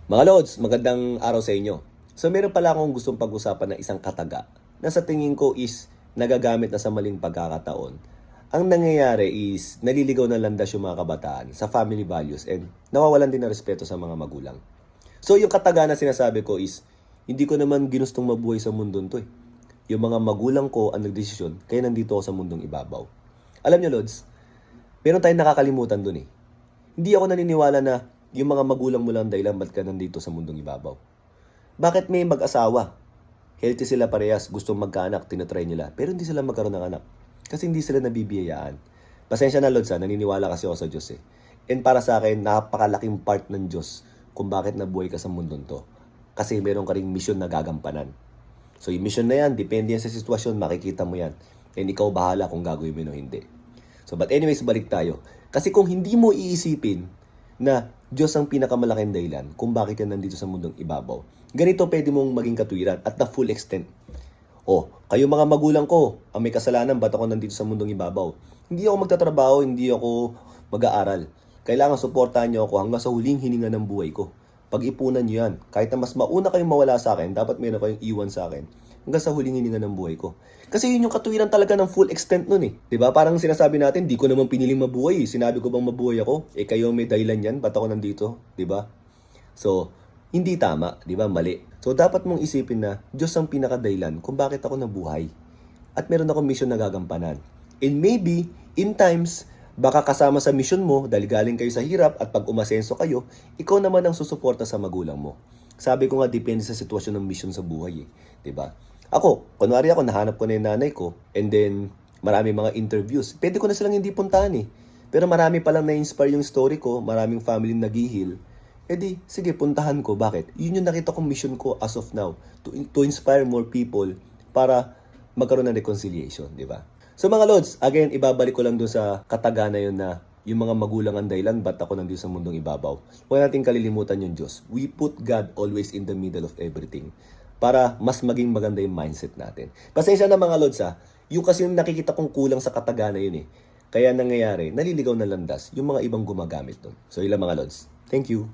Mga Lods, magandang araw sa inyo. So meron pala akong gustong pag-usapan ng isang kataga na sa tingin ko is nagagamit na sa maling pagkakataon. Ang nangyayari is naliligaw na landas yung mga kabataan sa family values and nawawalan din ng respeto sa mga magulang. So yung kataga na sinasabi ko is hindi ko naman ginustong mabuhay sa mundong to eh. Yung mga magulang ko ang nagdesisyon kaya nandito ako sa mundong ibabaw. Alam nyo Lods, meron tayong nakakalimutan dun eh. Hindi ako naniniwala na yung mga magulang mo lang dahilan ba't ka nandito sa mundong ibabaw. Bakit may mag-asawa? Healthy sila parehas, gustong magkaanak, tinatry nila, pero hindi sila magkaroon ng anak. Kasi hindi sila nabibiyayaan. Pasensya na Lods, naniniwala kasi ako sa Diyos eh. And para sa akin, napakalaking part ng Diyos kung bakit nabuhay ka sa mundong to. Kasi meron ka ring mission na gagampanan. So yung mission na yan, depende yan sa sitwasyon, makikita mo yan. And ikaw bahala kung gagawin mo o hindi. So but anyways, balik tayo. Kasi kung hindi mo iisipin na Diyos ang pinakamalaking dahilan kung bakit ka nandito sa mundong ibabaw, ganito pwede mong maging katwiran at the full extent. Kayo mga magulang ko, ang may kasalanan, ba't ako nandito sa mundong ibabaw? Hindi ako magtatrabaho, hindi ako mag-aaral. Kailangan suportahan niyo ako hanggang sa huling hininga ng buhay ko. Pag-ipunan niyo yan. Kahit na mas mauna kayong mawala sa akin, dapat meron kayong iwan sa akin hanggang sa huling hininga ng buhay ko. Kasi yun yung katwiran talaga ng full extent nun eh. Diba? Parang sinasabi natin, di ko naman piniling mabuhay. Sinabi ko bang mabuhay ako? Kayo may dahilan yan, ba't ako nandito? Diba? So, hindi tama, di ba? Mali. So, dapat mong isipin na Diyos ang pinakadahilan kung bakit ako nabuhay. At meron akong mission na gagampanan. And maybe, in times, baka kasama sa mission mo, dahil galing kayo sa hirap at pag umasenso kayo, ikaw naman ang susuporta sa magulang mo. Sabi ko nga, depende sa sitwasyon ng mission sa buhay eh. Diba? Ako, kunwari ako, nahanap ko na yung nanay ko, and then, marami mga interviews. Pwede ko na silang hindi puntahan eh. Pero marami palang na-inspire yung story ko, maraming family nag-heal. Sige, puntahan ko. Bakit? Yun yung nakita kong mission ko as of now. To inspire more people para magkaroon ng reconciliation, di ba? So mga Lods, again, ibabalik ko lang doon sa kataga na yun na yung mga magulang ang dahilan, ba't ako nandito sa mundong ibabaw? Huwag natin kalilimutan yung Diyos. We put God always in the middle of everything para mas maging maganda yung mindset natin. Pasensya na mga Lods yung kasi yung nakikita kong kulang sa kataga na yun eh. Kaya nangyayari, naliligaw na landas yung mga ibang gumagamit doon. So ilang mga Lods. Thank you.